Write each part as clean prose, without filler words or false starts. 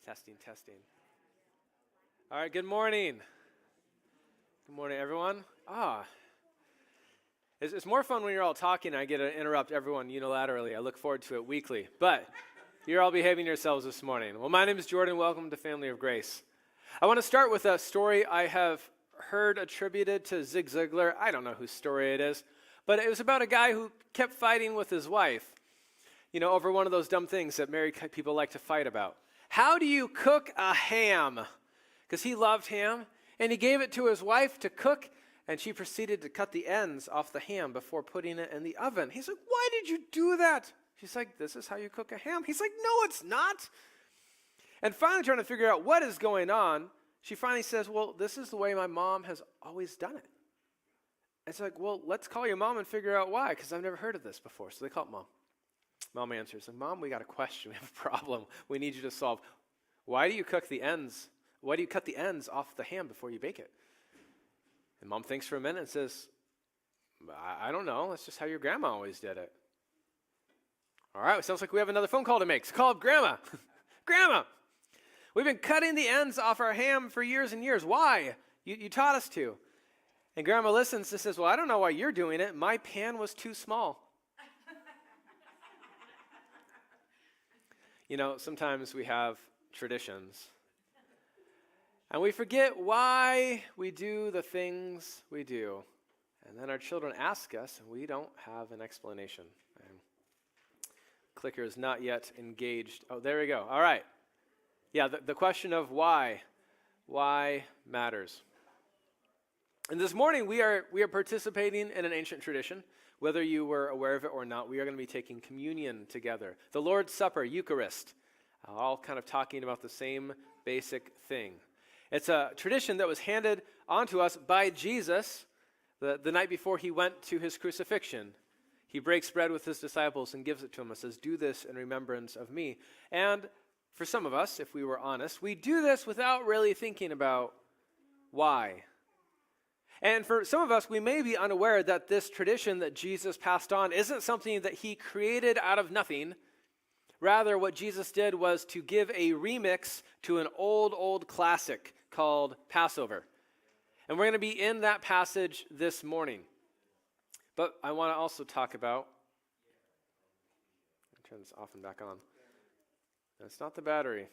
Testing. All right, good morning. Good morning, everyone. It's more fun when you're all talking. I get to interrupt everyone unilaterally. I look forward to it weekly. But you're all behaving yourselves this morning. Well, my name is Jordan. Welcome to Family of Grace. I want to start with a story I have heard attributed to Zig Ziglar. I don't know whose story it is, but it was about a guy who kept fighting with his wife, over one of those dumb things that married people like to fight about. How do you cook a ham? Because he loved ham, and he gave it to his wife to cook, and she proceeded to cut the ends off the ham before putting it in the oven. He's like, why did you do that? She's like, this is how you cook a ham. He's like, no, it's not. And finally trying to figure out what is going on, she finally says, well, this is the way my mom has always done it. It's like, well, let's call your mom and figure out why, because I've never heard of this before. So they call Mom. Mom answers, Mom, we got a question. We have a problem we need you to solve. Why do you cut the ends off the ham before you bake it? And Mom thinks for a minute and says, I don't know. That's just how your grandma always did it. All right, it sounds like we have another phone call to make. So call up Grandma. Grandma, we've been cutting the ends off our ham for years and years. Why? You taught us to. And Grandma listens and says, well, I don't know why you're doing it. My pan was too small. Sometimes we have traditions. And we forget why we do the things we do. And then our children ask us, and we don't have an explanation. And clicker is not yet engaged. Oh, there we go. All right. Yeah, the question of why matters. And this morning we are participating in an ancient tradition. Whether you were aware of it or not, we are going to be taking communion together. The Lord's Supper, Eucharist, all kind of talking about the same basic thing. It's a tradition that was handed on to us by Jesus the night before he went to his crucifixion. He breaks bread with his disciples and gives it to them and says, do this in remembrance of me. And for some of us, if we were honest, we do this without really thinking about why. And for some of us, we may be unaware that this tradition that Jesus passed on isn't something that he created out of nothing. Rather, what Jesus did was to give a remix to an old classic called Passover. And we're going to be in that passage this morning. But I want to also talk about, turn this off and back on. It's not the battery.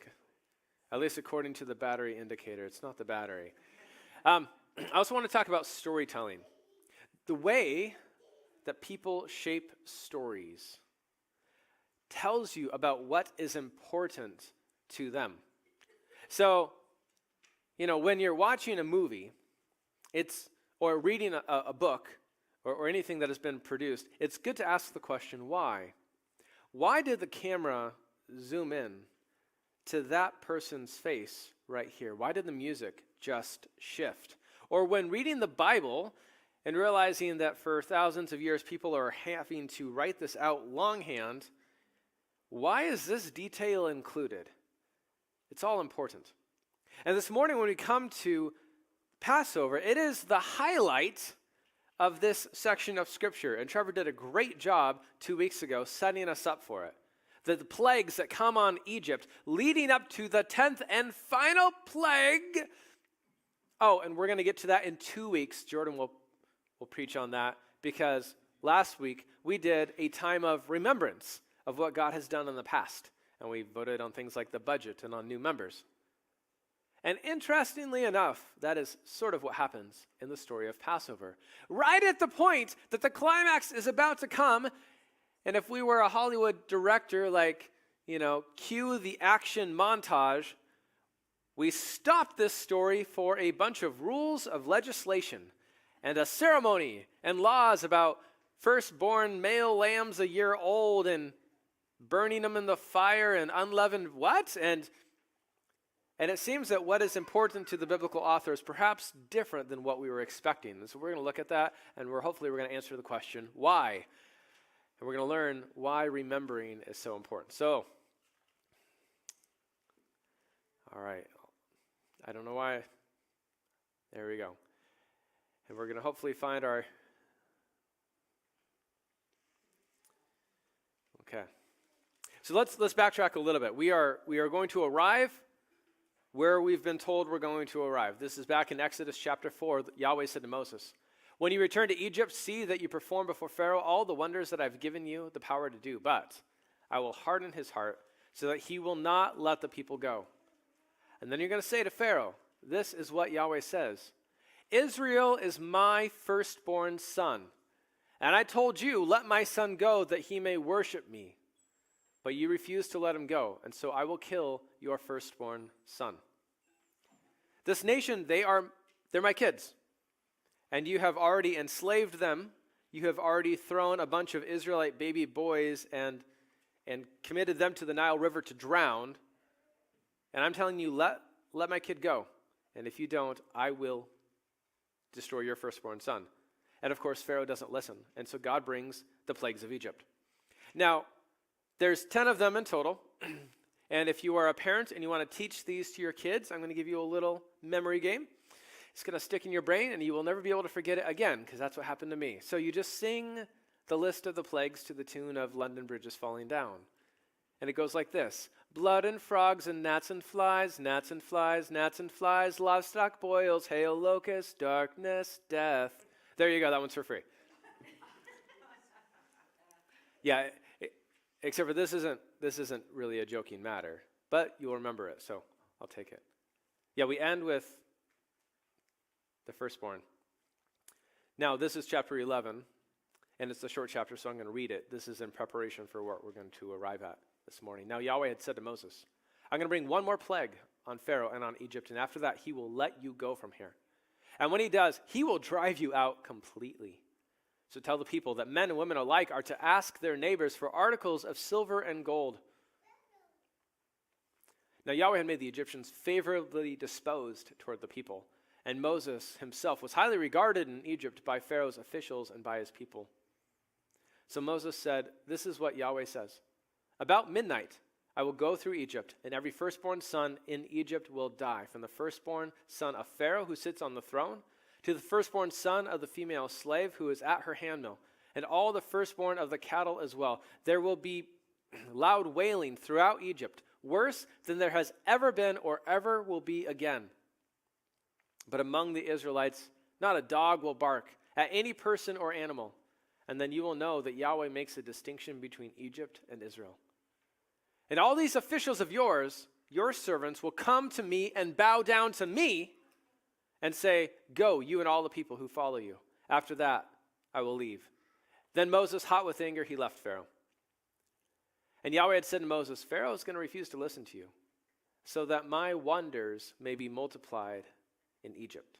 At least according to the battery indicator, it's not the battery. I also want to talk about storytelling. The way that people shape stories tells you about what is important to them. So, when you're watching a movie, or reading a book, or anything that has been produced, it's good to ask the question, why? Why did the camera zoom in to that person's face right here? Why did the music just shift? Or when reading the Bible and realizing that for thousands of years people are having to write this out longhand, why is this detail included? It's all important. And this morning when we come to Passover, it is the highlight of this section of Scripture. And Trevor did a great job 2 weeks ago setting us up for it. The plagues that come on Egypt leading up to the 10th and final plague. Oh, and we're going to get to that in 2 weeks. Jordan will preach on that because last week we did a time of remembrance of what God has done in the past. And we voted on things like the budget and on new members. And interestingly enough, that is sort of what happens in the story of Passover. Right at the point that the climax is about to come, and if we were a Hollywood director, cue the action montage, we stopped this story for a bunch of rules of legislation and a ceremony and laws about firstborn male lambs a year old and burning them in the fire and unleavened what? And it seems that what is important to the biblical author is perhaps different than what we were expecting. And so we're going to look at that, and hopefully we're going to answer the question, why? And we're going to learn why remembering is so important. So, all right. I don't know why. There we go. And we're going to hopefully find our... Okay. So let's backtrack a little bit. We are going to arrive where we've been told we're going to arrive. This is back in Exodus chapter 4. Yahweh said to Moses, "When you return to Egypt, see that you perform before Pharaoh all the wonders that I've given you the power to do. But I will harden his heart so that he will not let the people go." And then you're going to say to Pharaoh, this is what Yahweh says, "Israel is my firstborn son. And I told you, let my son go that he may worship me. But you refused to let him go, and so I will kill your firstborn son." This nation, they're my kids. And you have already enslaved them. You have already thrown a bunch of Israelite baby boys and committed them to the Nile River to drown. And I'm telling you, let my kid go. And if you don't, I will destroy your firstborn son. And of course, Pharaoh doesn't listen. And so God brings the plagues of Egypt. Now, there's 10 of them in total. And if you are a parent and you want to teach these to your kids, I'm going to give you a little memory game. It's going to stick in your brain and you will never be able to forget it again, because that's what happened to me. So you just sing the list of the plagues to the tune of London Bridge is Falling Down. And it goes like this: blood and frogs and gnats and flies, gnats and flies, gnats and flies, livestock boils, hail, locusts, darkness, death. There you go, that one's for free. Yeah, except for this isn't really a joking matter, but you'll remember it, so I'll take it. Yeah, we end with the firstborn. Now, this is chapter 11, and it's a short chapter, so I'm going to read it. This is in preparation for what we're going to arrive at this morning. Now, Yahweh had said to Moses, "I'm going to bring one more plague on Pharaoh and on Egypt, and after that, he will let you go from here. And when he does, he will drive you out completely. So tell the people that men and women alike are to ask their neighbors for articles of silver and gold." Now Yahweh had made the Egyptians favorably disposed toward the people, and Moses himself was highly regarded in Egypt by Pharaoh's officials and by his people. So Moses said, "This is what Yahweh says. About midnight, I will go through Egypt, and every firstborn son in Egypt will die, from the firstborn son of Pharaoh who sits on the throne, to the firstborn son of the female slave who is at her handmill, and all the firstborn of the cattle as well. There will be loud wailing throughout Egypt, worse than there has ever been or ever will be again. But among the Israelites, not a dog will bark at any person or animal. And then you will know that Yahweh makes a distinction between Egypt and Israel. And all these officials of yours, your servants, will come to me and bow down to me and say, 'Go, you and all the people who follow you. After that, I will leave.' Then Moses, hot with anger, he left Pharaoh. And Yahweh had said to Moses, 'Pharaoh is going to refuse to listen to you, so that my wonders may be multiplied in Egypt.'"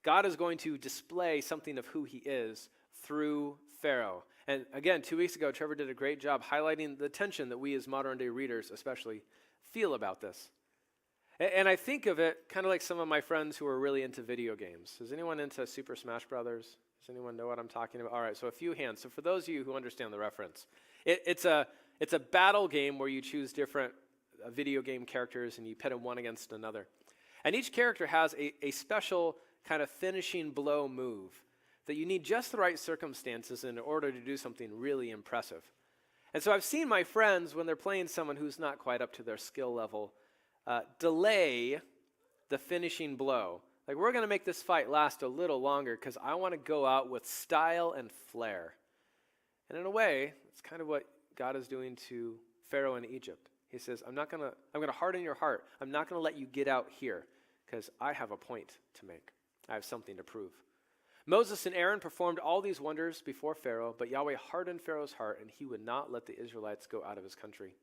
God is going to display something of who he is through Pharaoh. And again, 2 weeks ago, Trevor did a great job highlighting the tension that we as modern day readers especially feel about this. And I think of it kind of like some of my friends who are really into video games. Is anyone into Super Smash Brothers? Does anyone know what I'm talking about? All right, so a few hands. So for those of you who understand the reference, it's a battle game where you choose different video game characters and you pit them one against another. And each character has a special kind of finishing blow move that you need just the right circumstances in order to do something really impressive. And so I've seen my friends, when they're playing someone who's not quite up to their skill level, delay the finishing blow. Like, we're going to make this fight last a little longer because I want to go out with style and flair. And in a way, it's kind of what God is doing to Pharaoh in Egypt. He says, I'm going to harden your heart. I'm not going to let you get out here because I have a point to make. I have something to prove. Moses and Aaron performed all these wonders before Pharaoh, but Yahweh hardened Pharaoh's heart, and he would not let the Israelites go out of his country.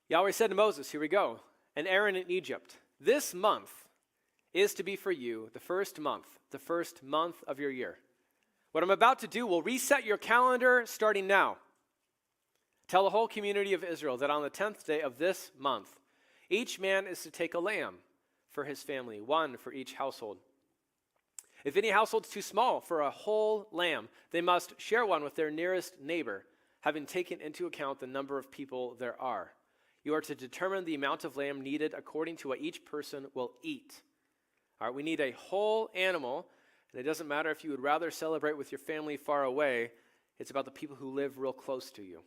Yahweh said to Moses, here we go, and Aaron in Egypt, this month is to be for you the first month of your year. What I'm about to do will reset your calendar starting now. Tell the whole community of Israel that on the 10th day of this month, each man is to take a lamb for his family, one for each household. If any household's too small for a whole lamb, they must share one with their nearest neighbor, having taken into account the number of people there are. You are to determine the amount of lamb needed according to what each person will eat. All right, we need a whole animal, and it doesn't matter if you would rather celebrate with your family far away. It's about the people who live real close to you.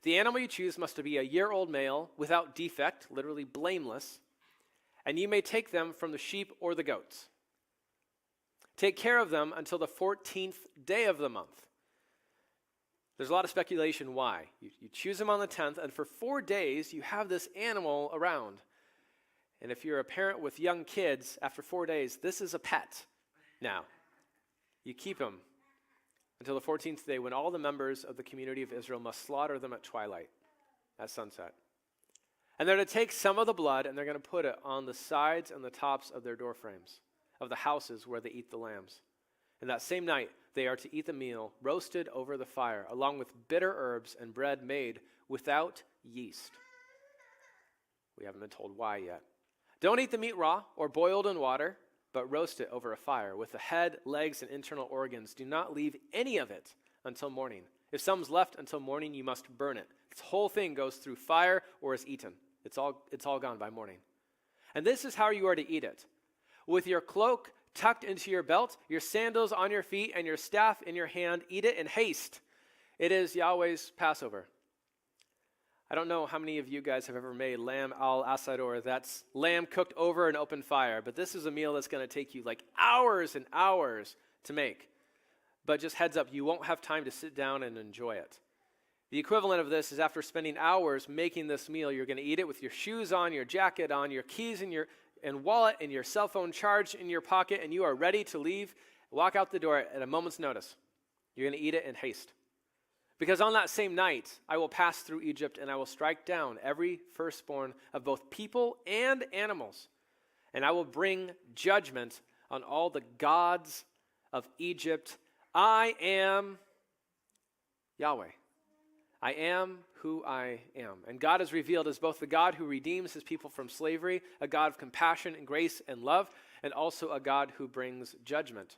The animal you choose must be a year-old male without defect, literally blameless, and you may take them from the sheep or the goats. Take care of them until the 14th day of the month. There's a lot of speculation why. You choose them on the 10th, and for 4 days you have this animal around. And if you're a parent with young kids, after 4 days, this is a pet now. You keep him until the 14th day when all the members of the community of Israel must slaughter them at twilight, at sunset. And they're to take some of the blood and they're going to put it on the sides and the tops of their door frames, of the houses where they eat the lambs. And that same night, they are to eat the meal roasted over the fire, along with bitter herbs and bread made without yeast. We haven't been told why yet. Don't eat the meat raw or boiled in water, but roast it over a fire with the head, legs, and internal organs. Do not leave any of it until morning. If some's left until morning, you must burn it. This whole thing goes through fire or is eaten. It's all gone by morning. And this is how you are to eat it. With your cloak tucked into your belt, your sandals on your feet, and your staff in your hand, eat it in haste. It is Yahweh's Passover. I don't know how many of you guys have ever made lamb al-asador. That's lamb cooked over an open fire. But this is a meal that's going to take you like hours and hours to make. But just heads up, you won't have time to sit down and enjoy it. The equivalent of this is after spending hours making this meal, you're going to eat it with your shoes on, your jacket on, your keys in your wallet, and your cell phone charged in your pocket, and you are ready to leave, walk out the door at a moment's notice. You're going to eat it in haste. Because on that same night, I will pass through Egypt, and I will strike down every firstborn of both people and animals. And I will bring judgment on all the gods of Egypt. I am Yahweh. I am who I am. And God is revealed as both the God who redeems his people from slavery, a God of compassion and grace and love, and also a God who brings judgment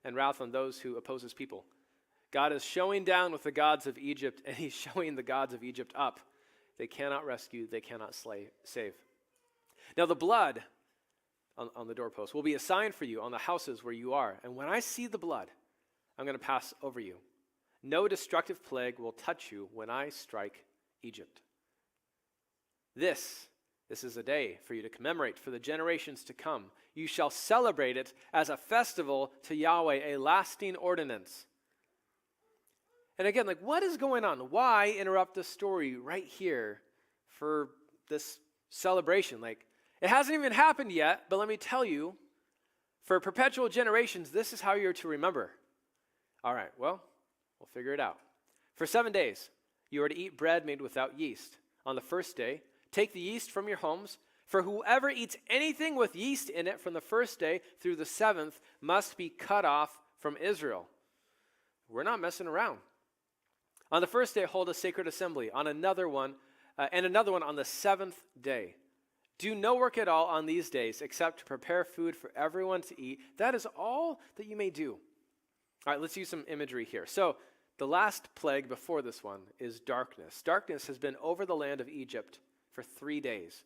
and wrath on those who oppose his people. God is showing down with the gods of Egypt, and he's showing the gods of Egypt up. They cannot rescue, they cannot save. Now the blood on the doorpost will be a sign for you on the houses where you are. And when I see the blood, I'm going to pass over you. No destructive plague will touch you when I strike Egypt. This is a day for you to commemorate for the generations to come. You shall celebrate it as a festival to Yahweh, a lasting ordinance. And again, what is going on? Why interrupt the story right here for this celebration? It hasn't even happened yet, but let me tell you, for perpetual generations, this is how you're to remember. All right, well, we'll figure it out. For 7 days, you are to eat bread made without yeast. On the first day, take the yeast from your homes, for whoever eats anything with yeast in it from the first day through the 7th must be cut off from Israel. We're not messing around. On the first day, hold a sacred assembly. On another one on the 7th day. Do no work at all on these days except to prepare food for everyone to eat. That is all that you may do. All right, let's use some imagery here. So the last plague before this one is darkness. Darkness has been over the land of Egypt for 3 days.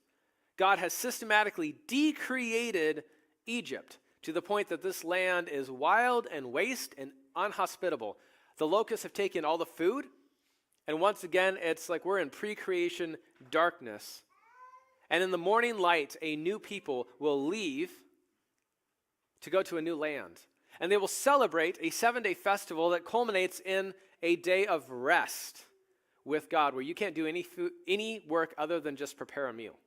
God has systematically decreated Egypt to the point that this land is wild and waste and unhospitable. The locusts have taken all the food, and once again, it's like we're in pre-creation darkness. And in the morning light, a new people will leave to go to a new land. And they will celebrate a 7-day festival that culminates in a day of rest with God, where you can't do any work other than just prepare a meal.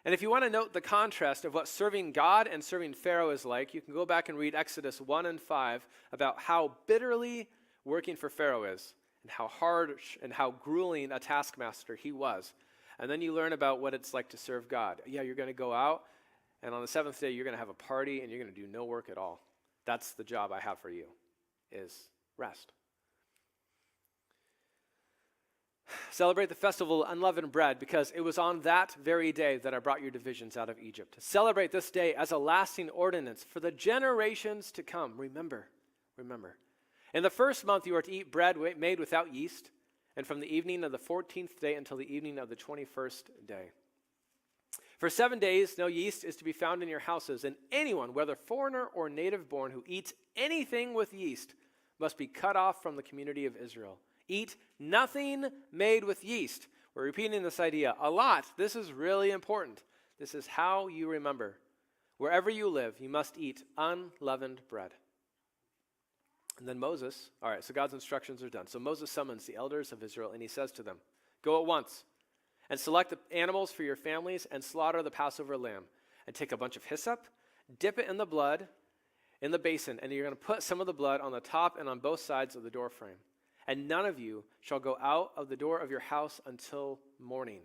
And if you want to note the contrast of what serving God and serving Pharaoh is like, you can go back and read Exodus 1 and 5 about how bitterly working for Pharaoh is, and how harsh and how grueling a taskmaster he was. And then you learn about what it's like to serve God. Yeah, you're going to go out, and on the 7th day, you're going to have a party, and you're going to do no work at all. That's the job I have for you, is rest. Celebrate the festival of unleavened bread, because it was on that very day that I brought your divisions out of Egypt. Celebrate this day as a lasting ordinance for the generations to come. Remember. In the first month, you are to eat bread made without yeast, and from the evening of the 14th day until the evening of the 21st day. For 7 days, no yeast is to be found in your houses, and anyone, whether foreigner or native born, who eats anything with yeast must be cut off from the community of Israel. Eat nothing made with yeast. We're repeating this idea a lot. This is really important. This is how you remember. Wherever you live, you must eat unleavened bread. And then Moses, all right, so God's instructions are done. So Moses summons the elders of Israel, and he says to them, go at once and select the animals for your families and slaughter the Passover lamb. And take a bunch of hyssop, dip it in the blood in the basin, and you're going to put some of the blood on the top and on both sides of the door frame. And none of you shall go out of the door of your house until morning.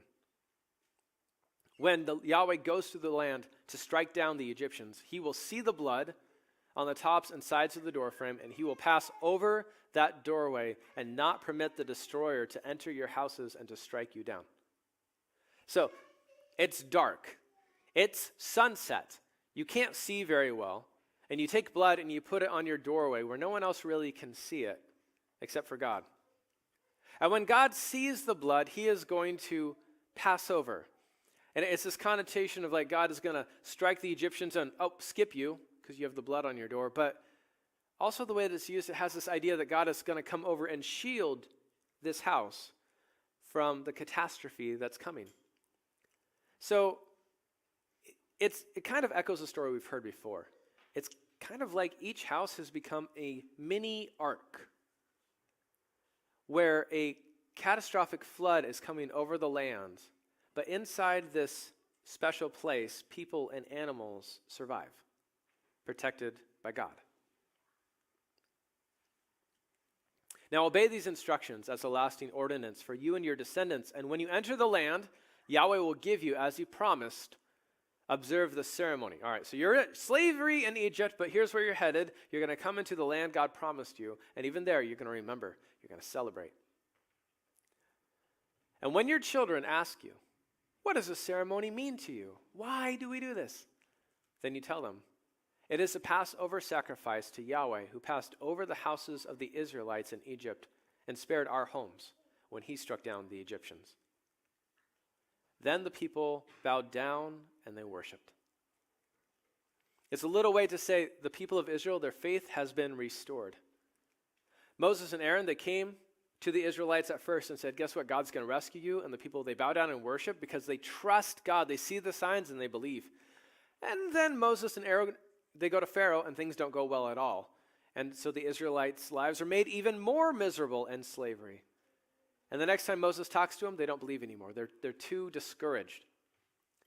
When Yahweh goes through the land to strike down the Egyptians, he will see the blood on the tops and sides of the doorframe, and he will pass over that doorway and not permit the destroyer to enter your houses and to strike you down. So, it's dark. It's sunset. You can't see very well, and you take blood and you put it on your doorway where no one else really can see it except for God. And when God sees the blood, he is going to pass over. And it's this connotation of like God is going to strike the Egyptians and, skip you because you have the blood on your door. But also the way that it's used, it has this idea that God is going to come over and shield this house from the catastrophe that's coming. So it kind of echoes a story we've heard before. It's kind of like each house has become a mini ark where a catastrophic flood is coming over the land, but inside this special place, people and animals survive, protected by God. Now obey these instructions as a lasting ordinance for you and your descendants, and when you enter the land Yahweh will give you as he promised, observe the ceremony. All right, so you're at slavery in Egypt, but here's where you're headed. You're going to come into the land God promised you, and even there, you're going to remember. You're going to celebrate. And when your children ask you, what does this ceremony mean to you? Why do we do this? Then you tell them, it is a Passover sacrifice to Yahweh who passed over the houses of the Israelites in Egypt and spared our homes when he struck down the Egyptians. Then the people bowed down and they worshiped. It's a little way to say the people of Israel, their faith has been restored. Moses and Aaron, they came to the Israelites at first and said, guess what? God's going to rescue you. And the people, they bow down and worship because they trust God. They see the signs and they believe. And then Moses and Aaron, they go to Pharaoh and things don't go well at all. And so the Israelites' lives are made even more miserable in slavery. And the next time Moses talks to them, they don't believe anymore. They're too discouraged.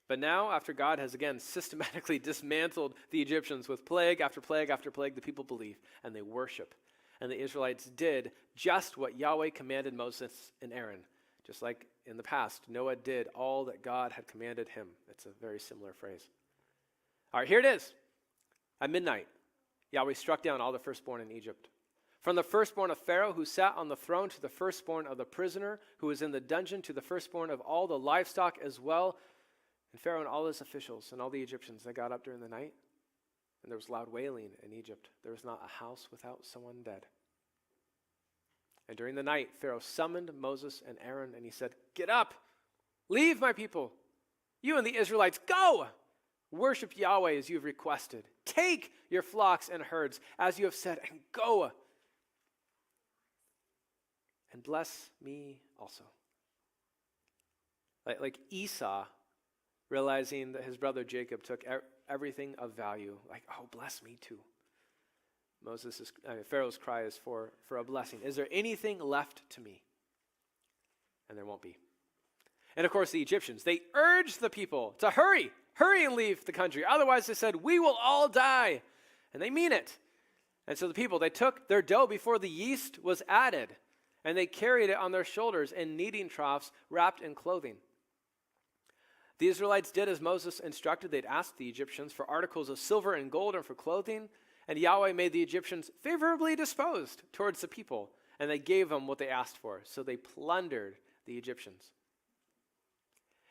But now, after God has again systematically dismantled the Egyptians with plague after plague after plague, the people believe and they worship. And the Israelites did just what Yahweh commanded Moses and Aaron. Just like in the past, Noah did all that God had commanded him. It's a very similar phrase. All right, here it is. At midnight, Yahweh struck down all the firstborn in Egypt. From the firstborn of Pharaoh who sat on the throne to the firstborn of the prisoner who was in the dungeon to the firstborn of all the livestock as well. And Pharaoh and all his officials and all the Egyptians, they got up during the night. And there was loud wailing in Egypt. There was not a house without someone dead. And during the night, Pharaoh summoned Moses and Aaron and he said, get up, leave my people. You and the Israelites, go! Worship Yahweh as you have requested. Take your flocks and herds as you have said and go. And bless me also. Like Esau, realizing that his brother Jacob took everything of value. Like, oh, bless me too. Pharaoh's cry is for a blessing. Is there anything left to me? And there won't be. And of course the Egyptians, they urged the people to hurry and leave the country. Otherwise they said, we will all die. And they mean it. And so the people, they took their dough before the yeast was added. And they carried it on their shoulders in kneading troughs wrapped in clothing. The Israelites did as Moses instructed. They'd asked the Egyptians for articles of silver and gold and for clothing. And Yahweh made the Egyptians favorably disposed towards the people. And they gave them what they asked for. So they plundered the Egyptians.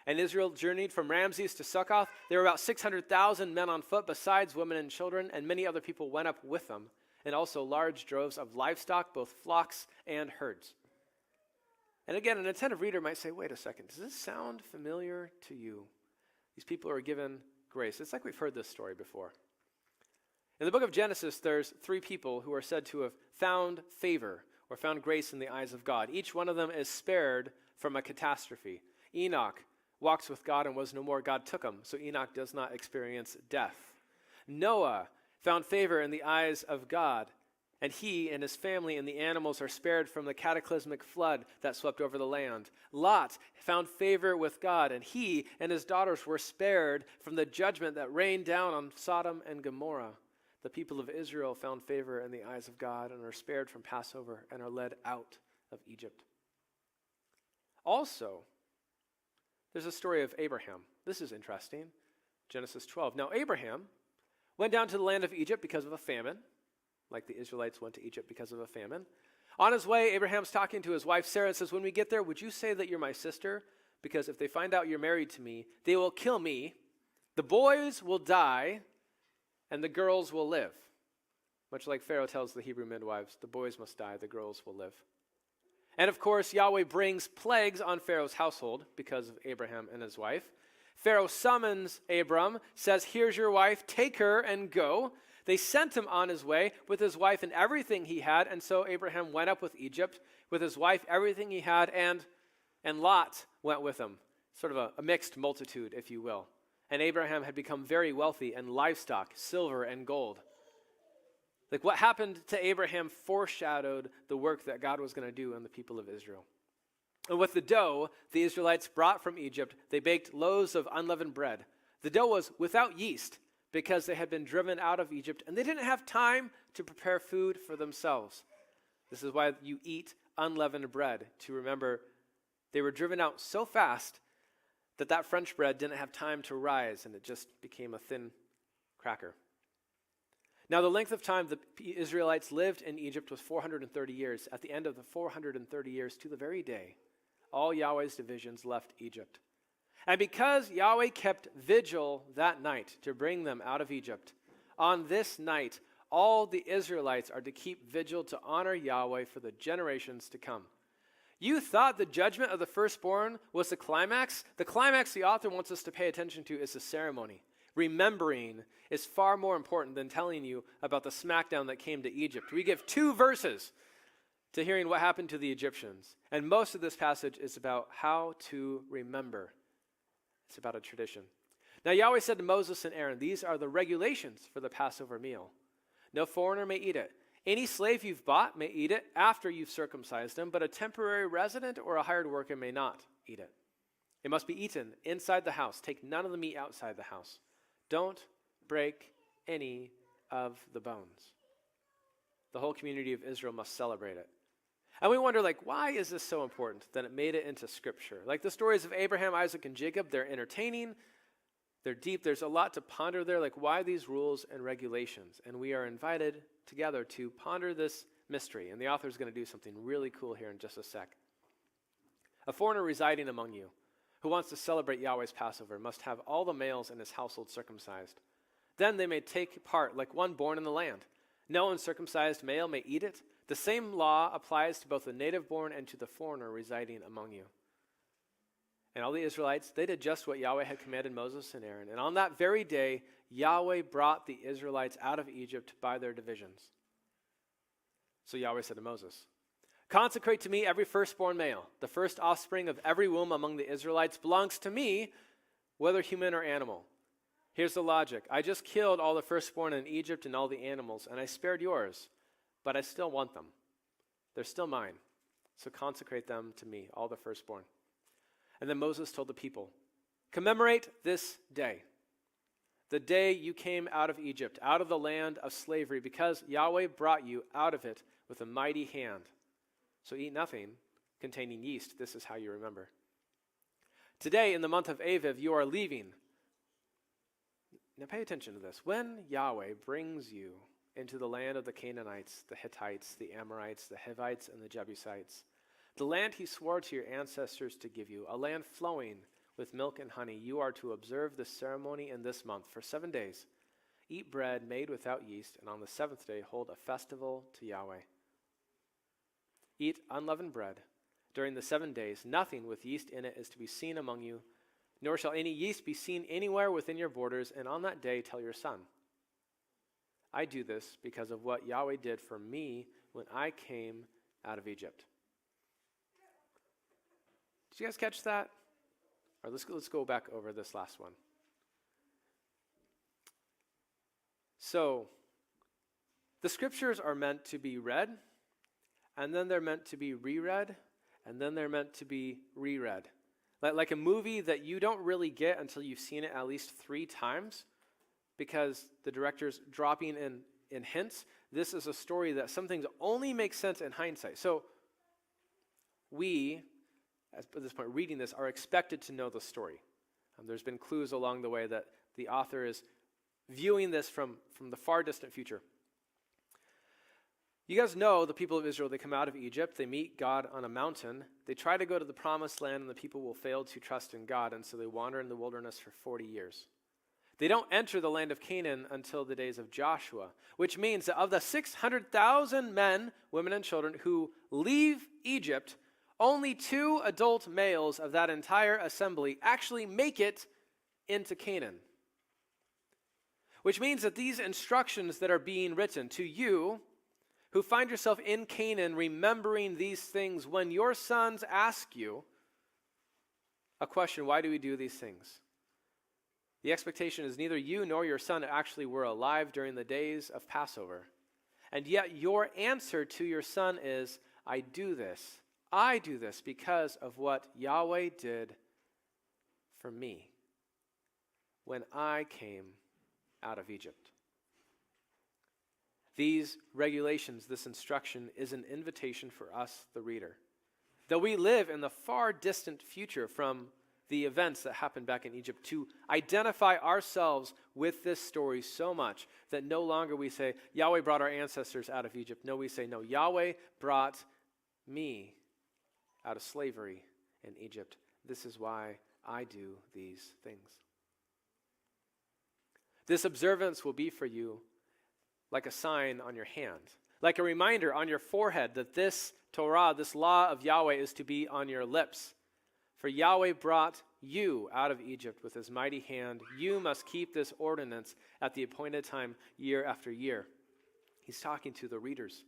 And Israel journeyed from Ramses to Succoth. There were about 600,000 men on foot, besides women and children, and many other people went up with them, and also large droves of livestock, both flocks and herds. And again, an attentive reader might say, wait a second, does this sound familiar to you? These people are given grace. It's like we've heard this story before. In the book of Genesis, there's 3 people who are said to have found favor or found grace in the eyes of God. Each one of them is spared from a catastrophe. Enoch walked with God and was no more. God took him, so Enoch does not experience death. Noah found favor in the eyes of God, and he and his family and the animals are spared from the cataclysmic flood that swept over the land. Lot found favor with God, and he and his daughters were spared from the judgment that rained down on Sodom and Gomorrah. The people of Israel found favor in the eyes of God and are spared from Passover and are led out of Egypt. Also, there's a story of Abraham. This is interesting. Genesis 12. Now, Abraham went down to the land of Egypt because of a famine, like the Israelites went to Egypt because of a famine. On his way, Abraham's talking to his wife Sarah and says, when we get there, would you say that you're my sister? Because if they find out you're married to me, they will kill me. The boys will die, and the girls will live. Much like Pharaoh tells the Hebrew midwives, the boys must die, the girls will live. And of course, Yahweh brings plagues on Pharaoh's household because of Abraham and his wife. Pharaoh summons Abram, says, here's your wife, take her and go. They sent him on his way with his wife and everything he had, and so Abraham went up with Egypt with his wife, everything he had, and Lot went with him. Sort of a mixed multitude, if you will. And Abraham had become very wealthy and livestock, silver and gold. Like what happened to Abraham foreshadowed the work that God was going to do on the people of Israel. And with the dough the Israelites brought from Egypt, they baked loaves of unleavened bread. The dough was without yeast because they had been driven out of Egypt and they didn't have time to prepare food for themselves. This is why you eat unleavened bread, to remember they were driven out so fast that French bread didn't have time to rise and it just became a thin cracker. Now, the length of time the Israelites lived in Egypt was 430 years. At the end of the 430 years, to the very day, all Yahweh's divisions left Egypt. And because Yahweh kept vigil that night to bring them out of Egypt, on this night, all the Israelites are to keep vigil to honor Yahweh for the generations to come. You thought the judgment of the firstborn was the climax? The climax the author wants us to pay attention to is the ceremony. Remembering is far more important than telling you about the smackdown that came to Egypt. We give 2 verses to hearing what happened to the Egyptians. And most of this passage is about how to remember. It's about a tradition. Now Yahweh said to Moses and Aaron, these are the regulations for the Passover meal. No foreigner may eat it. Any slave you've bought may eat it after you've circumcised him, but a temporary resident or a hired worker may not eat it. It must be eaten inside the house. Take none of the meat outside the house. Don't break any of the bones. The whole community of Israel must celebrate it. And we wonder, why is this so important that it made it into Scripture? Like the stories of Abraham, Isaac, and Jacob, they're entertaining, they're deep, there's a lot to ponder there, why these rules and regulations? And we are invited together to ponder this mystery. And the author is going to do something really cool here in just a sec. A foreigner residing among you who wants to celebrate Yahweh's Passover must have all the males in his household circumcised. Then they may take part like one born in the land. No uncircumcised male may eat it. The same law applies to both the native born and to the foreigner residing among you. And all the Israelites, they did just what Yahweh had commanded Moses and Aaron. And on that very day, Yahweh brought the Israelites out of Egypt by their divisions. So Yahweh said to Moses, consecrate to me every firstborn male. The first offspring of every womb among the Israelites belongs to me, whether human or animal. Here's the logic. I just killed all the firstborn in Egypt and all the animals, and I spared yours, but I still want them. They're still mine. So consecrate them to me, all the firstborn. And then Moses told the people, commemorate this day, the day you came out of Egypt, out of the land of slavery, because Yahweh brought you out of it with a mighty hand. So eat nothing containing yeast. This is how you remember. Today, in the month of Aviv, you are leaving. Now pay attention to this. When Yahweh brings you into the land of the Canaanites, the Hittites, the Amorites, the Hivites, and the Jebusites, the land he swore to your ancestors to give you, a land flowing with milk and honey, you are to observe this ceremony in this month for 7 days. Eat bread made without yeast, and on the 7th day hold a festival to Yahweh. Eat unleavened bread during the 7 days. Nothing with yeast in it is to be seen among you, nor shall any yeast be seen anywhere within your borders, and on that day tell your son, I do this because of what Yahweh did for me when I came out of Egypt. Did you guys catch that? All right, let's go back over this last one. So, the scriptures are meant to be read, and then they're meant to be reread, and then they're meant to be reread. Like a movie that you don't really get until you've seen it at least 3 times, because the director's dropping in hints. This is a story that some things only make sense in hindsight. So we, at this point, reading this, are expected to know the story. There's been clues along the way that the author is viewing this from the far distant future. You guys know the people of Israel, they come out of Egypt, they meet God on a mountain, they try to go to the promised land, and the people will fail to trust in God, and so they wander in the wilderness for 40 years. They don't enter the land of Canaan until the days of Joshua, which means that of the 600,000 men, women, and children who leave Egypt, only 2 adult males of that entire assembly actually make it into Canaan. Which means that these instructions that are being written to you, who find yourself in Canaan remembering these things, when your sons ask you a question, why do we do these things? The expectation is neither you nor your son actually were alive during the days of Passover. And yet your answer to your son is, I do this because of what Yahweh did for me when I came out of Egypt. These regulations, this instruction, is an invitation for us, the reader. Though we live in the far distant future from the events that happened back in Egypt, to identify ourselves with this story so much that no longer we say, Yahweh brought our ancestors out of Egypt. No, we say, no, Yahweh brought me out of slavery in Egypt. This is why I do these things. This observance will be for you like a sign on your hand, like a reminder on your forehead that this Torah, this law of Yahweh, is to be on your lips. For Yahweh brought you out of Egypt with his mighty hand. You must keep this ordinance at the appointed time year after year. He's talking to the readers.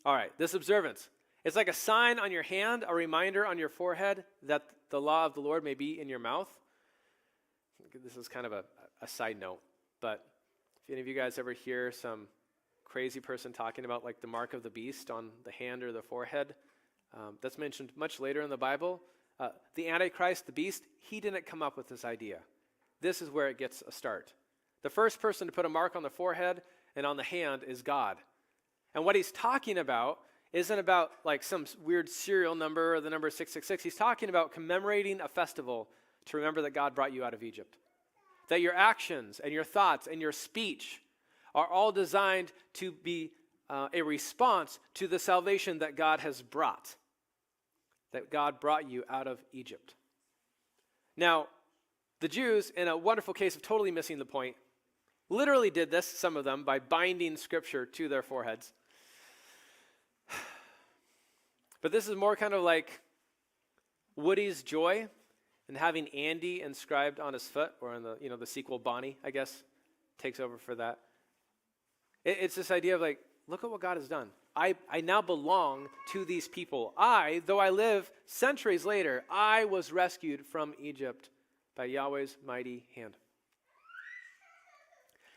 All right, this observance. It's like a sign on your hand, a reminder on your forehead that the law of the Lord may be in your mouth. This is kind of a side note, but if any of you guys ever hear some crazy person talking about like the mark of the beast on the hand or the forehead, that's mentioned much later in the Bible. The Antichrist, the beast, he didn't come up with this idea. This is where it gets a start. The first person to put a mark on the forehead and on the hand is God. And what he's talking about isn't about like some weird serial number or the number 666. He's talking about commemorating a festival to remember that God brought you out of Egypt. That your actions and your thoughts and your speech are all designed to be a response to the salvation that God has brought. That God brought you out of Egypt. Now, the Jews, in a wonderful case of totally missing the point, literally did this, some of them, by binding scripture to their foreheads. But this is more kind of like Woody's joy and having Andy inscribed on his foot, or in the sequel Bonnie, I guess, takes over for that. It's this idea of like, look at what God has done. I now belong to these people. Though I live centuries later, I was rescued from Egypt by Yahweh's mighty hand.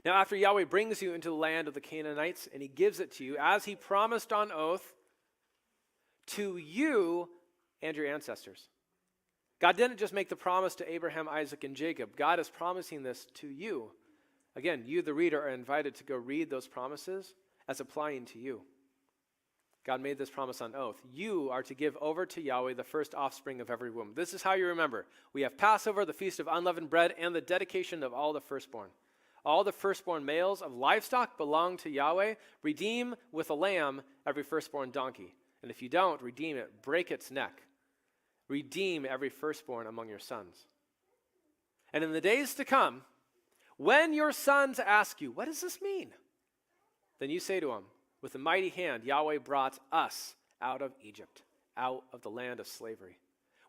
Now, after Yahweh brings you into the land of the Canaanites, and he gives it to you, as he promised on oath, to you and your ancestors. God didn't just make the promise to Abraham, Isaac, and Jacob. God is promising this to you. Again, you, the reader, are invited to go read those promises as applying to you. God made this promise on oath. You are to give over to Yahweh the first offspring of every womb. This is how you remember. We have Passover, the Feast of Unleavened Bread, and the dedication of all the firstborn. All the firstborn males of livestock belong to Yahweh. Redeem with a lamb every firstborn donkey. And if you don't redeem it, break its neck. Redeem every firstborn among your sons. And in the days to come, when your sons ask you, what does this mean? Then you say to them, with a mighty hand, Yahweh brought us out of Egypt, out of the land of slavery.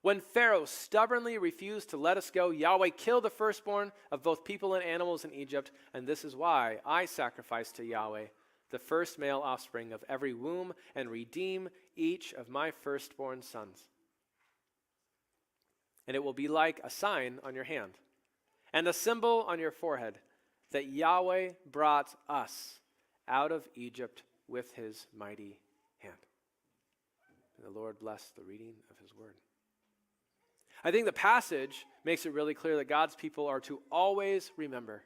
When Pharaoh stubbornly refused to let us go, Yahweh killed the firstborn of both people and animals in Egypt, and this is why I sacrifice to Yahweh the first male offspring of every womb, and redeem each of my firstborn sons. And it will be like a sign on your hand and a symbol on your forehead that Yahweh brought us out of Egypt with his mighty hand. And the Lord bless the reading of his word. I think the passage makes it really clear that God's people are to always remember,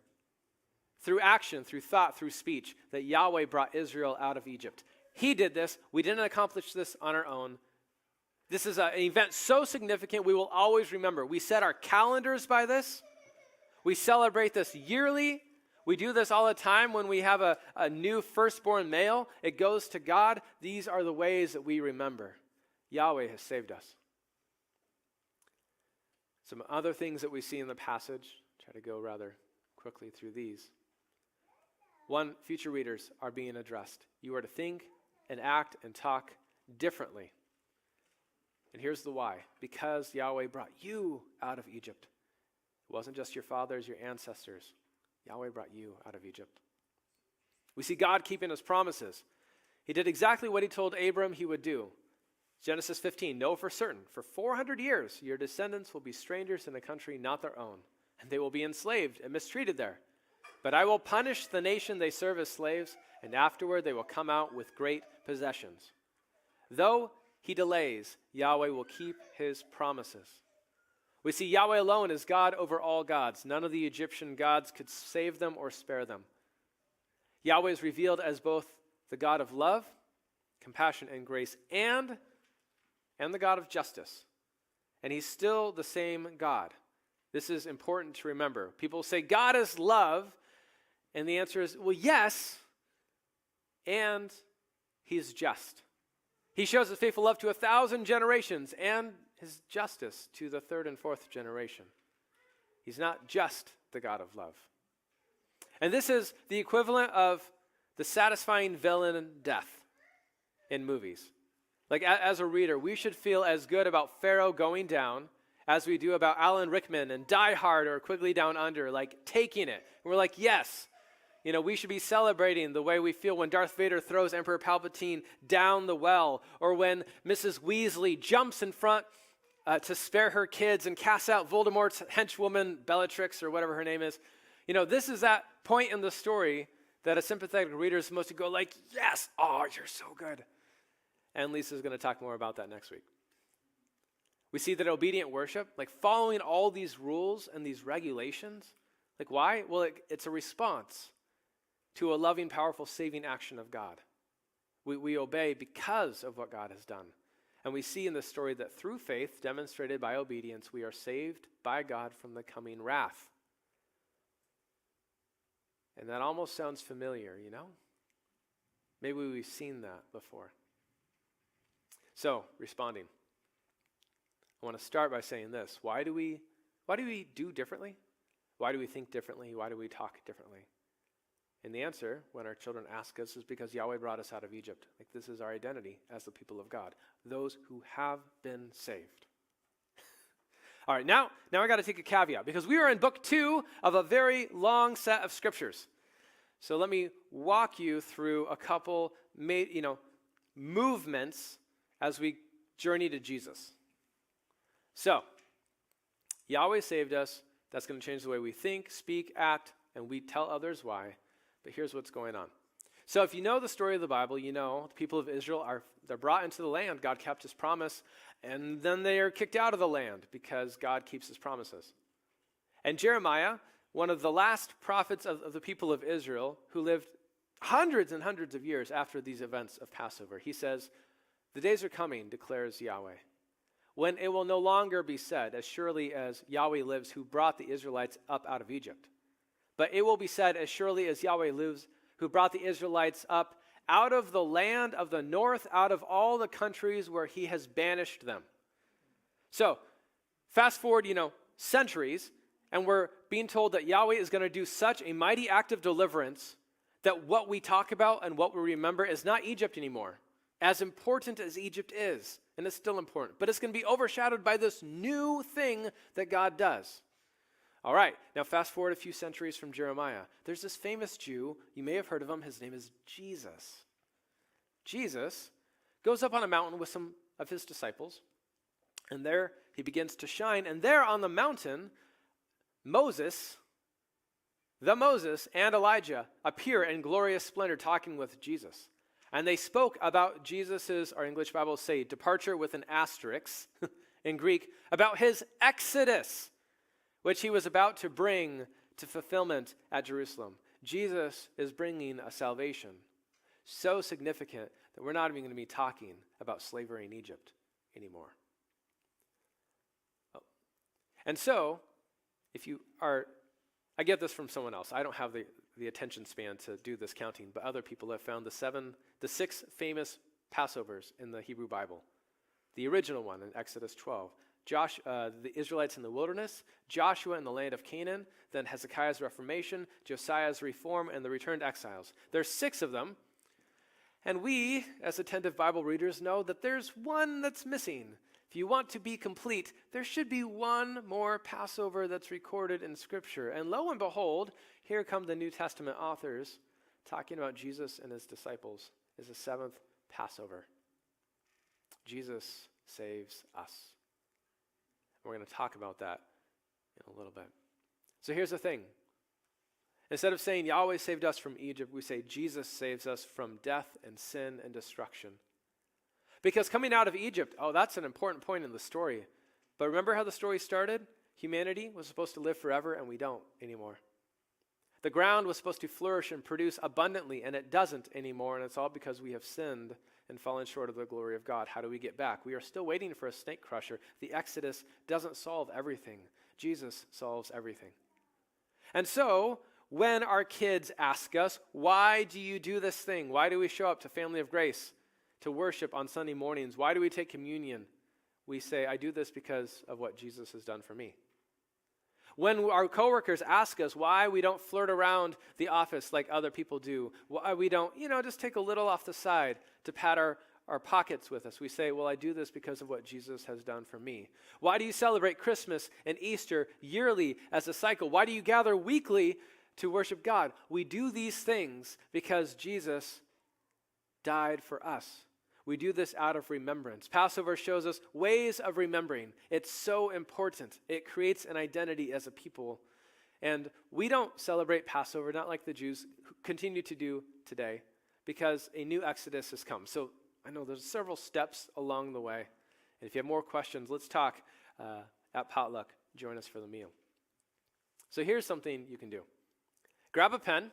through action, through thought, through speech, that Yahweh brought Israel out of Egypt. He did this. We didn't accomplish this on our own. This is an event so significant we will always remember. We set our calendars by this. We celebrate this yearly. We do this all the time when we have a new firstborn male. It goes to God. These are the ways that we remember. Yahweh has saved us. Some other things that we see in the passage. Try to go rather quickly through these. One, future readers are being addressed. You are to think and act and talk differently. And here's the why. Because Yahweh brought you out of Egypt. It wasn't just your fathers, your ancestors. Yahweh brought you out of Egypt. We see God keeping his promises. He did exactly what he told Abram he would do. Genesis 15, know for certain, for 400 years your descendants will be strangers in a country not their own, and they will be enslaved and mistreated there. But I will punish the nation they serve as slaves, and afterward they will come out with great possessions. Though he delays, Yahweh will keep his promises. We see Yahweh alone is God over all gods. None of the Egyptian gods could save them or spare them. Yahweh is revealed as both the God of love, compassion, and grace, and the God of justice. And he's still the same God. This is important to remember. People say God is love, and the answer is, well, yes, and he's just. He shows his faithful love to 1,000 generations and his justice to the 3rd and 4th generation. He's not just the God of love. And this is the equivalent of the satisfying villain death in movies. Like as a reader, we should feel as good about Pharaoh going down as we do about Alan Rickman and Die Hard or Quigley Down Under, like taking it. And we're like, yes, we should be celebrating the way we feel when Darth Vader throws Emperor Palpatine down the well, or when Mrs. Weasley jumps in front to spare her kids and casts out Voldemort's henchwoman, Bellatrix, or whatever her name is. This is that point in the story that a sympathetic reader is supposed to go like, yes, oh, you're so good. And Lisa's going to talk more about that next week. We see that obedient worship, like following all these rules and these regulations, like why? Well, it's a response to a loving, powerful, saving action of God. We obey because of what God has done. And we see in this story that through faith, demonstrated by obedience, we are saved by God from the coming wrath. And that almost sounds familiar, Maybe we've seen that before. So, responding. I want to start by saying this. Why do we do differently? Why do we think differently? Why do we talk differently? And the answer, when our children ask us, is because Yahweh brought us out of Egypt. Like this is our identity as the people of God. Those who have been saved. All right, now I got to take a caveat because we are in book 2 of a very long set of scriptures. So let me walk you through a couple movements as we journey to Jesus. So, Yahweh saved us. That's going to change the way we think, speak, act, and we tell others why. But here's what's going on. So if you know the story of the Bible, the people of Israel they're brought into the land. God kept his promise, and then they are kicked out of the land because God keeps his promises. And Jeremiah, one of the last prophets of the people of Israel, who lived hundreds and hundreds of years after these events of Passover, he says, "The days are coming, declares Yahweh, when it will no longer be said, as surely as Yahweh lives, who brought the Israelites up out of Egypt. But it will be said, as surely as Yahweh lives, who brought the Israelites up out of the land of the north, out of all the countries where he has banished them." So, fast forward, centuries, and we're being told that Yahweh is going to do such a mighty act of deliverance that what we talk about and what we remember is not Egypt anymore. As important as Egypt is, and it's still important, but it's going to be overshadowed by this new thing that God does. All right, now fast forward a few centuries from Jeremiah. There's this famous Jew, you may have heard of him, his name is Jesus. Jesus goes up on a mountain with some of his disciples, and there he begins to shine, and there on the mountain, Moses and Elijah appear in glorious splendor talking with Jesus. And they spoke about Jesus's, our English Bibles say, departure with an asterisk in Greek, about his exodus, which he was about to bring to fulfillment at Jerusalem. Jesus is bringing a salvation so significant that we're not even going to be talking about slavery in Egypt anymore. Oh. And so, if you are, I get this from someone else. I don't have the attention span to do this counting, but other people have found the 6 famous Passovers in the Hebrew Bible. The original one in Exodus 12. The Israelites in the wilderness, Joshua in the land of Canaan, then Hezekiah's reformation, Josiah's reform, and the returned exiles. There's 6 of them, and we, as attentive Bible readers, know that there's one that's missing. If you want to be complete, there should be one more Passover that's recorded in Scripture. And lo and behold, here come the New Testament authors talking about Jesus and his disciples is the 7th Passover. Jesus saves us. We're going to talk about that in a little bit. So here's the thing. Instead of saying Yahweh saved us from Egypt, we say Jesus saves us from death and sin and destruction. Because coming out of Egypt, that's an important point in the story. But remember how the story started? Humanity was supposed to live forever, and we don't anymore. The ground was supposed to flourish and produce abundantly, and it doesn't anymore, and it's all because we have sinned and fallen short of the glory of God. How do we get back? We are still waiting for a snake crusher. The Exodus doesn't solve everything. Jesus solves everything. And so, when our kids ask us, why do you do this thing? Why do we show up to Family of Grace to worship on Sunday mornings? Why do we take communion? We say, I do this because of what Jesus has done for me. When our coworkers ask us why we don't flirt around the office like other people do, why we don't, just take a little off the side to pat our pockets with us, we say, well, I do this because of what Jesus has done for me. Why do you celebrate Christmas and Easter yearly as a cycle? Why do you gather weekly to worship God? We do these things because Jesus died for us. We do this out of remembrance. Passover shows us ways of remembering. It's so important. It creates an identity as a people. And we don't celebrate Passover, not like the Jews continue to do today, because a new Exodus has come. So I know there's several steps along the way. And if you have more questions, let's talk at potluck. Join us for the meal. So here's something you can do. Grab a pen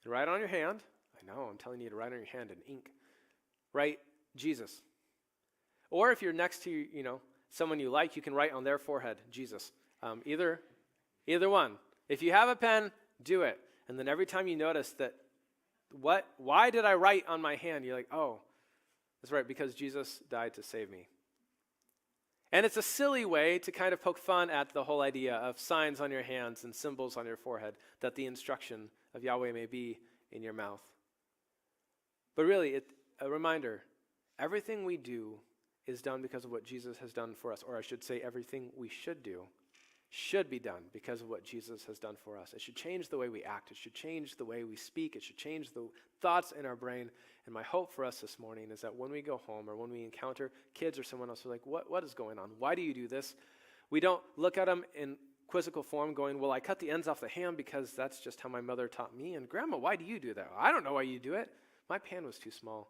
and write on your hand. I know, I'm telling you to write on your hand in ink. Write Jesus. Or if you're next to, someone you like, you can write on their forehead, Jesus. Either one. If you have a pen, do it. And then every time you notice that, why did I write on my hand? You're like, oh, that's right, because Jesus died to save me. And it's a silly way to kind of poke fun at the whole idea of signs on your hands and symbols on your forehead, that the instruction of Yahweh may be in your mouth. But really, a reminder, everything we do is done because of what Jesus has done for us. Or I should say, everything we should do should be done because of what Jesus has done for us. It should change the way we act. It should change the way we speak. It should change the thoughts in our brain. And my hope for us this morning is that when we go home or when we encounter kids or someone else who's like, what is going on? Why do you do this? We don't look at them in quizzical form going, well, I cut the ends off the ham because that's just how my mother taught me. And Grandma, why do you do that? I don't know why you do it. My pan was too small.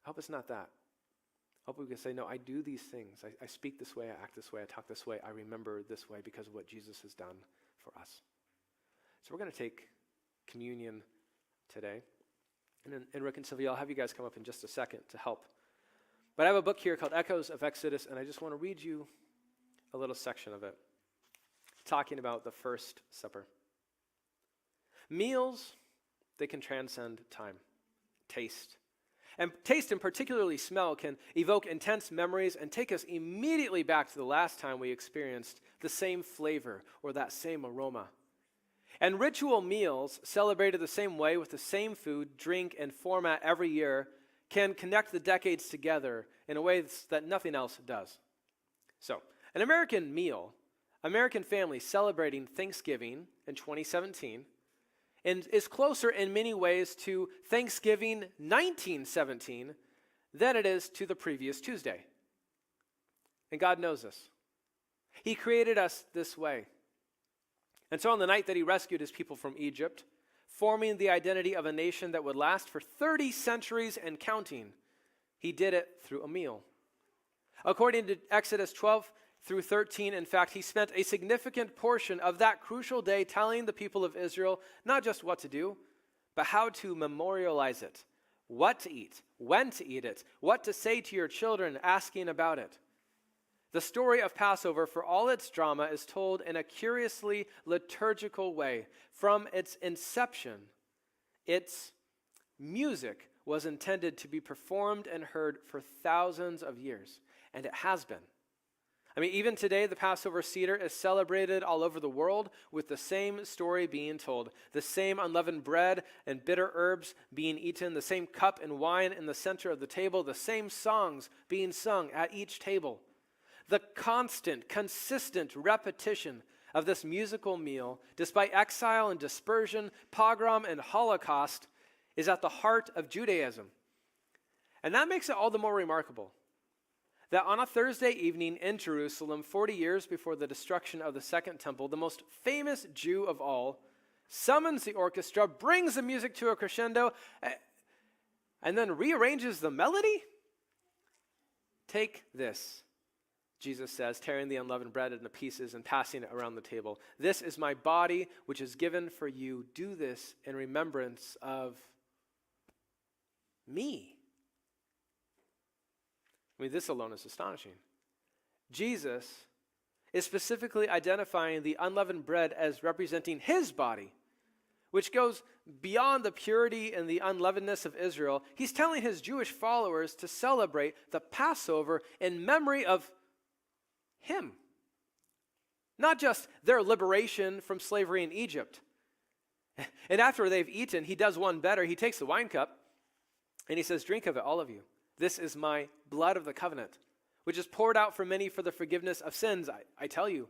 I hope it's not that. I hope we can say, no, I do these things. I speak this way, I act this way, I talk this way, I remember this way because of what Jesus has done for us. So we're going to take communion today. And in Reconcilio, I'll have you guys come up in just a second to help. But I have a book here called Echoes of Exodus, and I just want to read you a little section of it, talking about the First Supper. Meals, they can transcend time, taste. And taste and particularly smell can evoke intense memories and take us immediately back to the last time we experienced the same flavor or that same aroma. And ritual meals celebrated the same way with the same food, drink, and format every year can connect the decades together in a way that nothing else does. So, an American meal, American family celebrating Thanksgiving in 2017 and is closer in many ways to Thanksgiving 1917 than it is to the previous Tuesday. And God knows this. He created us this way. And so on the night that he rescued his people from Egypt, forming the identity of a nation that would last for 30 centuries and counting, he did it through a meal. According to Exodus 12 through 13, in fact, he spent a significant portion of that crucial day telling the people of Israel not just what to do, but how to memorialize it, what to eat, when to eat it, what to say to your children asking about it. The story of Passover, for all its drama, is told in a curiously liturgical way. From its inception, its music was intended to be performed and heard for thousands of years, and it has been. I mean, even today, the Passover Seder is celebrated all over the world with the same story being told, the same unleavened bread and bitter herbs being eaten, the same cup and wine in the center of the table, the same songs being sung at each table. The constant, consistent repetition of this musical meal, despite exile and dispersion, pogrom and Holocaust, is at the heart of Judaism. And that makes it all the more remarkable that on a Thursday evening in Jerusalem, 40 years before the destruction of the Second Temple, the most famous Jew of all summons the orchestra, brings the music to a crescendo, and then rearranges the melody? Take this, Jesus says, tearing the unleavened bread into pieces and passing it around the table. This is my body, which is given for you. Do this in remembrance of me. I mean, this alone is astonishing. Jesus is specifically identifying the unleavened bread as representing his body, which goes beyond the purity and the unleavenedness of Israel. He's telling his Jewish followers to celebrate the Passover in memory of him. Not just their liberation from slavery in Egypt. And after they've eaten, he does one better. He takes the wine cup and he says, "Drink of it, all of you. This is my blood of the covenant, which is poured out for many for the forgiveness of sins. I tell you,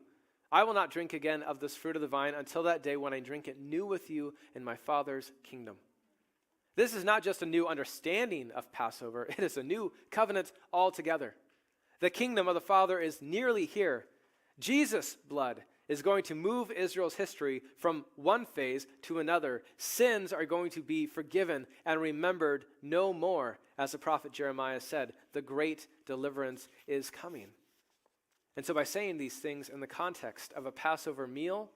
I will not drink again of this fruit of the vine until that day when I drink it new with you in my Father's kingdom." This is not just a new understanding of Passover. It is a new covenant altogether. The kingdom of the Father is nearly here. Jesus' blood is going to move Israel's history from one phase to another. Sins are going to be forgiven and remembered no more. As the prophet Jeremiah said, the great deliverance is coming. And so by saying these things in the context of a Passover meal,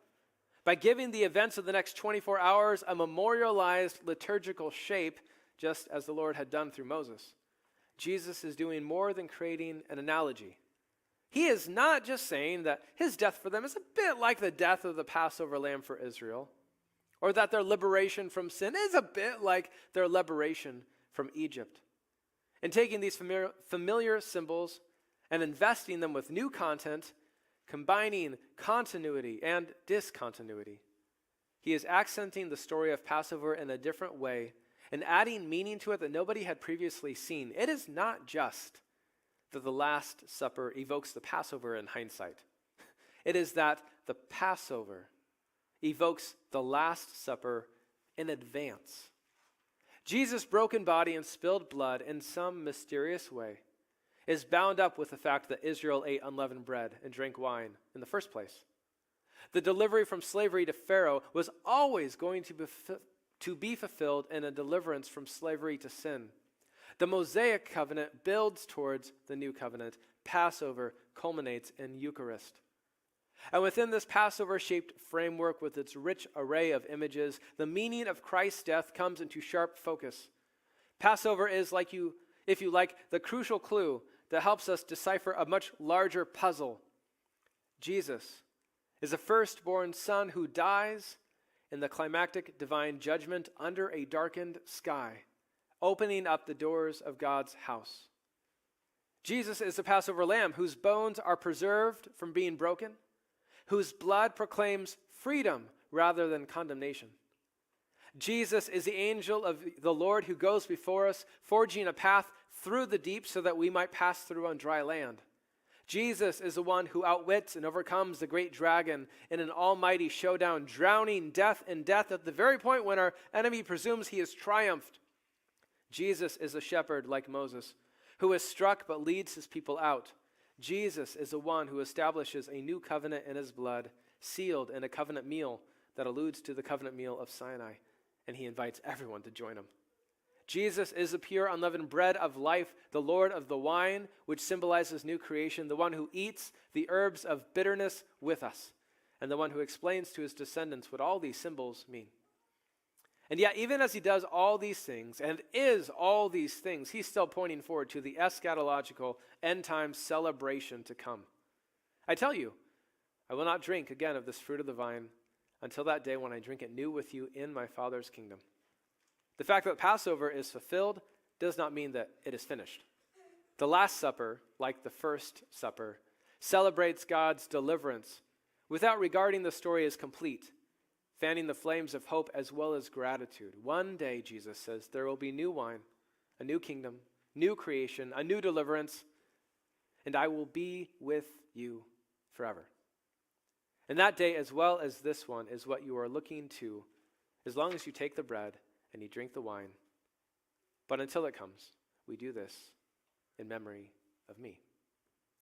by giving the events of the next 24 hours a memorialized liturgical shape, just as the Lord had done through Moses, Jesus is doing more than creating an analogy. He is not just saying that his death for them is a bit like the death of the Passover lamb for Israel, or that their liberation from sin is a bit like their liberation from Egypt. And taking these familiar symbols and investing them with new content, combining continuity and discontinuity, he is accenting the story of Passover in a different way and adding meaning to it that nobody had previously seen. It is not just that the Last Supper evokes the Passover in hindsight. It is that the Passover evokes the Last Supper in advance. Jesus' broken body and spilled blood in some mysterious way is bound up with the fact that Israel ate unleavened bread and drank wine in the first place. The delivery from slavery to Pharaoh was always going to be fulfilled in a deliverance from slavery to sin. The Mosaic covenant builds towards the new covenant. Passover culminates in Eucharist. And within this Passover-shaped framework with its rich array of images, the meaning of Christ's death comes into sharp focus. Passover is, if you like, the crucial clue that helps us decipher a much larger puzzle. Jesus is a firstborn son who dies in the climactic divine judgment under a darkened sky, opening up the doors of God's house. Jesus is the Passover lamb whose bones are preserved from being broken, whose blood proclaims freedom rather than condemnation. Jesus is the angel of the Lord who goes before us, forging a path through the deep so that we might pass through on dry land. Jesus is the one who outwits and overcomes the great dragon in an almighty showdown, drowning death in death at the very point when our enemy presumes he has triumphed. Jesus is a shepherd like Moses, who is struck but leads his people out. Jesus is the one who establishes a new covenant in his blood, sealed in a covenant meal that alludes to the covenant meal of Sinai, and he invites everyone to join him. Jesus is the pure, unleavened bread of life, the Lord of the wine, which symbolizes new creation, the one who eats the herbs of bitterness with us, and the one who explains to his descendants what all these symbols mean. And yet, even as he does all these things, and is all these things, he's still pointing forward to the eschatological end-time celebration to come. I tell you, I will not drink again of this fruit of the vine until that day when I drink it new with you in my Father's kingdom. The fact that Passover is fulfilled does not mean that it is finished. The Last Supper, like the First Supper, celebrates God's deliverance without regarding the story as complete, fanning the flames of hope as well as gratitude. One day, Jesus says, there will be new wine, a new kingdom, new creation, a new deliverance, and I will be with you forever. And that day, as well as this one, is what you are looking to, as long as you take the bread and you drink the wine. But until it comes, we do this in memory of me.